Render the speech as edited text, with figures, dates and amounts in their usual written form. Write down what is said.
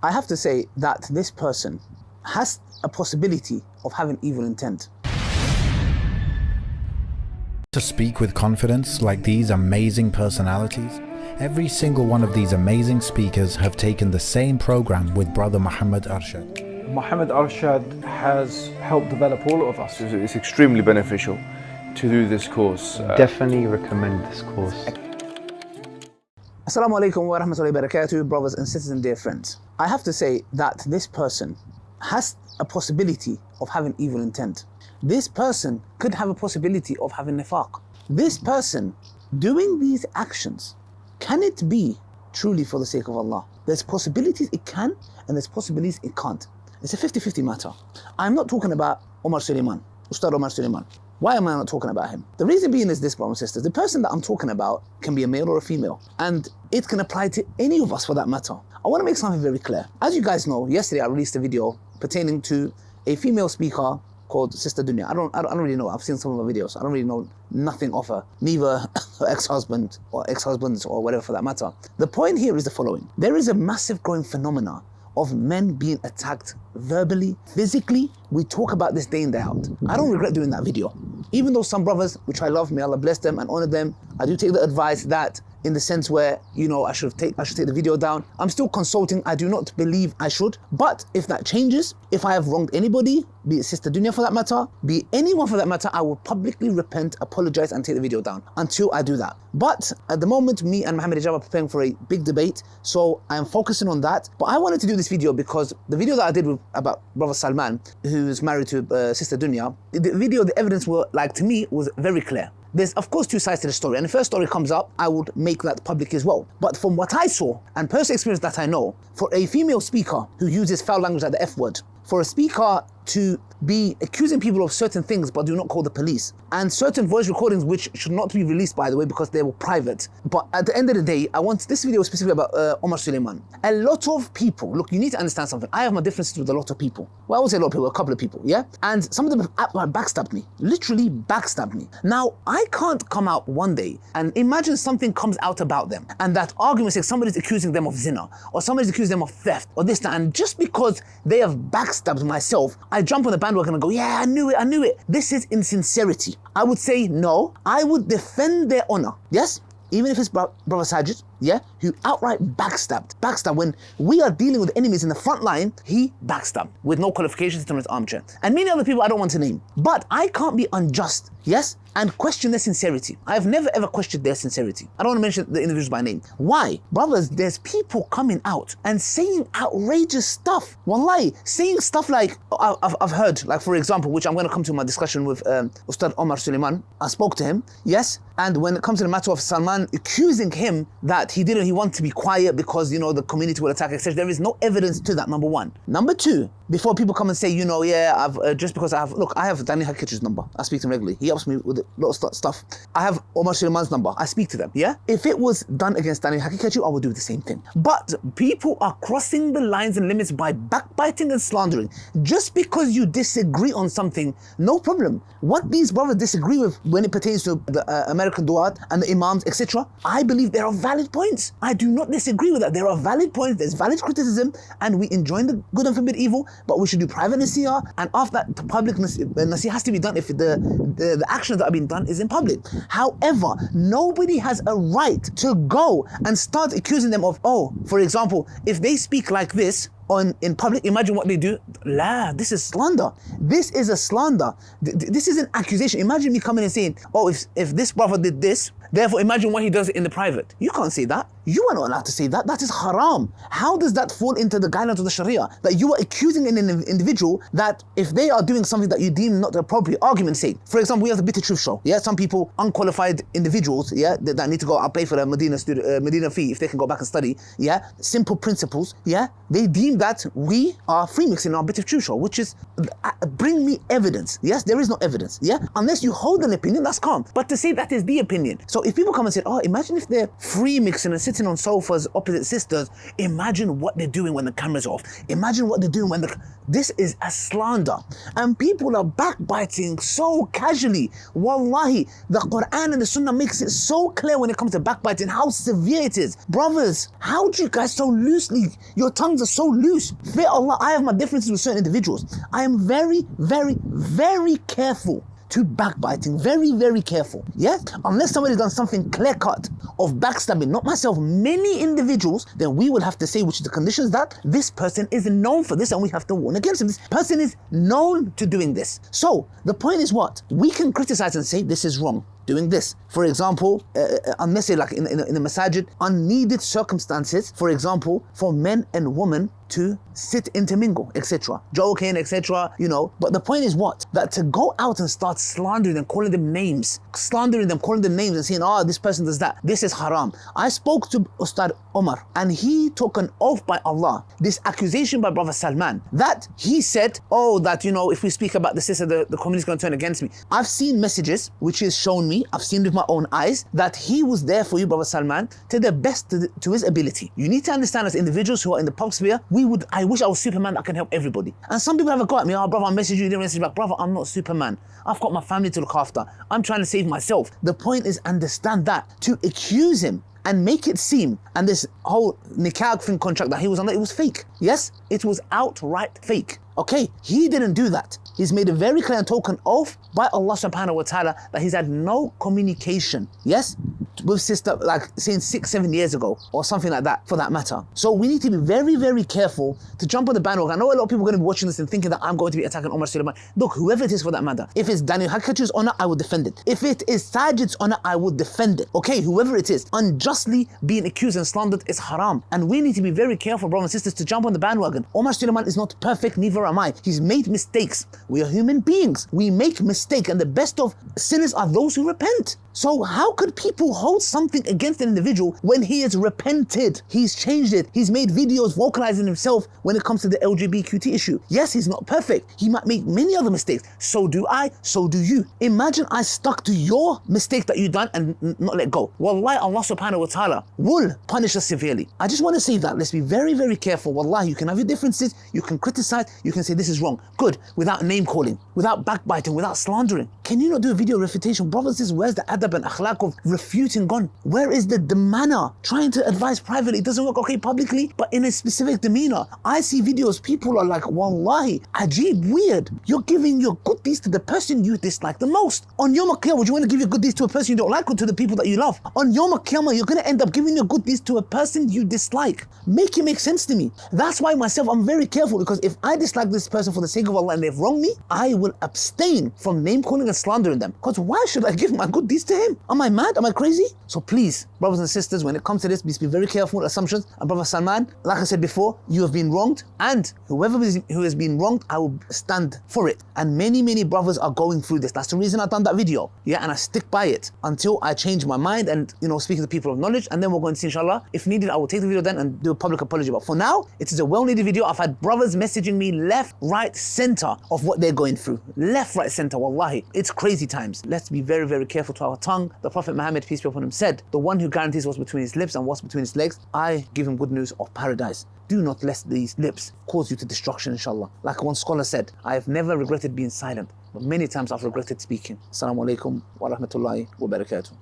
I have to say that this person has a possibility of having evil intent. To speak with confidence like these amazing personalities, every single one of these amazing speakers have taken the same program with brother Mohammad Arshad. Mohammad Arshad has helped develop all of us. It's extremely beneficial to do this course. Definitely recommend this course. Assalamu alaikum wa rahmatullahi wa barakatuh, brothers and sisters and dear friends. I have to say that this person has a possibility of having evil intent. This person could have a possibility of having nifaq. This person doing these actions, can it be truly for the sake of Allah? There's possibilities it can, and there's possibilities it can't. It's a 50-50 matter. I'm not talking about Omar Suleiman, Ustad Omar Suleiman. Why am I not talking about him? The reason being is this, brothers and sisters. The person that I'm talking about can be a male or a female, and it can apply to any of us for that matter. I want to make something very clear. As you guys know, yesterday I released a video pertaining to a female speaker called Sister Dunya. I don't really know. I've seen some of her videos. I don't really know nothing of her, neither her ex-husband or ex-husbands or whatever for that matter. The point here is the following. There is a massive growing phenomena of men being attacked verbally, physically. We talk about this day in, day out. I don't regret doing that video. Even though some brothers, which I love, may Allah bless them and honor them, I do take the advice that in the sense where, you know, I should take the video down. I'm still consulting. I do not believe I should. But if that changes, if I have wronged anybody, be it Sister Dunya for that matter, be it anyone for that matter, I will publicly repent, apologize and take the video down until I do that. But at the moment, me and Mohammad Arshad are preparing for a big debate. So I am focusing on that. But I wanted to do this video because the video that I did about Brother Suleiman, who is married to Sister Dunya, the video, the evidence were, like, to me, was very clear. There's of course two sides to the story, and the first story comes up, I would make that public as well. But from what I saw and personal experience that I know, for a female speaker who uses foul language like the F word, for a speaker to be accusing people of certain things but do not call the police, and certain voice recordings which should not be released, by the way, because they were private. But at the end of the day, I want this video specifically about Omar Suleiman. A lot of people, look, you need to understand something. I have my differences with a lot of people. Well, I would say a lot of people, a couple of people, yeah? And some of them have backstabbed me, literally backstabbed me. Now, I can't come out one day and imagine something comes out about them, and that argument says somebody's accusing them of zina, or somebody's accusing them of theft, or this, that, and just because they have backstabbed myself, I jump on the bandwagon and go, yeah, I knew it. This is insincerity. I would say no. I would defend their honor. Yes? Even if it's Brother Sajid, yeah, who outright backstabbed. When we are dealing with enemies in the front line, he backstabbed with no qualifications to his armchair. And many other people I don't want to name. But I can't be unjust, yes, and question their sincerity. I have never ever questioned their sincerity. I don't want to mention the individuals by name. Why? Brothers, there's people coming out and saying outrageous stuff. Wallahi, saying stuff like, I've heard, like for example, which I'm going to come to my discussion with Ustad Omar Suleiman. I spoke to him, yes, and when it comes to the matter of Salman accusing him that he wanted to be quiet because, you know, the community will attack, etc. There is no evidence to that, number one. Number two, before people come and say, you know, yeah, I've just because I have Danny Hakikachu's number. I speak to him regularly. He helps me with a lot of stuff. I have Omar Suleiman's number. I speak to them, yeah? If it was done against Danny Hakikachu, I would do the same thing. But people are crossing the lines and limits by backbiting and slandering. Just because you disagree on something, no problem. What these brothers disagree with when it pertains to the American Dawah and the Imams, etc., I believe there are valid points. I do not disagree with that. There are valid points, there's valid criticism, and we enjoin the good and forbid evil, but we should do private nasihah, and after that, the public nasihah has to be done if the actions that are being done is in public. However, nobody has a right to go and start accusing them of, oh, for example, if they speak like this in public, imagine what they do. La, this is slander. This is a slander. This is an accusation. Imagine me coming and saying, oh, if this brother did this, therefore imagine what he does in the private. You can't say that. You are not allowed to say that. That is haram. How does that fall into the guidelines of the Sharia? That you are accusing an individual that if they are doing something that you deem not appropriate, argument sake. For example, we have the Bitter Truth show. Yeah, some people, unqualified individuals, yeah, that need to go out pay for their Medina fee if they can go back and study. Yeah, simple principles. Yeah, they deem that we are free mixing our Bitter Truth show, which is bring me evidence. Yes, there is no evidence. Yeah, unless you hold an opinion, that's calm. But to say that is the opinion. So if people come and say, oh, imagine if they're free mixing and sitting sitting on sofas opposite sisters, imagine what they're doing when the camera's off. Imagine what they're doing when this is a slander. And people are backbiting so casually. Wallahi, the Quran and the Sunnah makes it so clear when it comes to backbiting, how severe it is. Brothers, how do you guys so loosely, your tongues are so loose. Fear Allah, I have my differences with certain individuals. I am very, very, very careful to backbiting, very, very careful. Yes, unless somebody's done something clear-cut of backstabbing, not myself, many individuals, then we will have to say, which is the conditions, that this person is known for this and we have to warn against him. This person is known to doing this. So the point is what? We can criticize and say this is wrong, doing this. For example, unless say like in the masajid, unneeded circumstances, for example, for men and women to sit intermingle, etc. Joking, etc. You know, but the point is what? That to go out and start slandering them, calling them names, and saying, oh, this person does that, this is haram. I spoke to Ustad Omar and he took an oath by Allah, this accusation by Brother Suleiman, that he said, oh, that, you know, if we speak about the sister, the community is going to turn against me. I've seen messages which has shown me, I've seen with my own eyes, that he was there for you, Brother Suleiman, to the best to his ability. You need to understand, as individuals who are in the public sphere, I wish I was Superman that can help everybody. And some people have a go at me, oh brother, I messaged you, you didn't message back. Brother, I'm not Superman. I've got my family to look after. I'm trying to save myself. The point is, understand that. To accuse him and make it seem, and this whole nikah thing contract that he was on, it was fake. Yes, it was outright fake. Okay, he didn't do that. He's made a very clear and token oath by Allah subhanahu wa ta'ala that he's had no communication, yes, with sister, like saying 6-7 years ago or something like that, for that matter. So we need to be very, very careful to jump on the bandwagon. I know a lot of people are going to be watching this and thinking that I'm going to be attacking Omar Suleiman. Look, whoever it is for that matter, if it's Daniel Hakatu's honor, I will defend it. If it is Sajid's honor, I will defend it. Okay, whoever it is, unjustly being accused and slandered is haram. And we need to be very careful, brothers and sisters, to jump on the bandwagon. Omar Suleiman is not perfect, neither am I. He's made mistakes. We are human beings. We make mistakes, and the best of sinners are those who repent. So how could people hold something against an individual when he has repented? He's changed it. He's made videos vocalizing himself when it comes to the LGBTQ issue. Yes, he's not perfect. He might make many other mistakes. So do I, so do you. Imagine I stuck to your mistake that you've done and not let go. Wallahi, Allah subhanahu wa ta'ala will punish us severely. I just want to say that. Let's be very, very careful. Wallahi, you can have your differences. You can criticize. You can say this is wrong. Good. Without name calling, without backbiting, without slandering. Can you not do a video refutation? Brothers, this is where's the adab and akhlaq of refuting gone? Where is the manner? Trying to advise privately, it doesn't work, okay, publicly, but in a specific demeanor. I see videos, people are like, wallahi, ajib, weird. You're giving your good deeds to the person you dislike the most. On Yom Qiyamah, would you want to give your good deeds to a person you don't like or to the people that you love? On Yom Qiyamah, you're going to end up giving your good deeds to a person you dislike. Make it make sense to me. That's why myself, I'm very careful, because if I dislike this person for the sake of Allah and they've wronged me, I will abstain from name calling and slandering them. Because why should I give my good deeds to him? Am I mad? Am I crazy? So please, brothers and sisters, when it comes to this, please be very careful with assumptions. And Brother Suleiman, like I said before, you have been wronged, and who has been wronged, I will stand for it. And many, many brothers are going through this. That's the reason I've done that video. Yeah, and I stick by it until I change my mind and, you know, speaking to people of knowledge. And then we're going to see, inshallah, if needed, I will take the video then and do a public apology. But for now, it is a well-needed video. I've had brothers messaging me left, right, center of what they're going through. Left, right, center, wallahi. It's crazy times. Let's be very, very careful to our tongue. The Prophet Muhammad, peace be upon him, said, the one who guarantees what's between his lips and what's between his legs, I give him good news of paradise. Do not let these lips cause you to destruction, inshallah. Like one scholar said, I have never regretted being silent, but many times I've regretted speaking. Assalamu alaikum wa rahmatullahi wa barakatuh.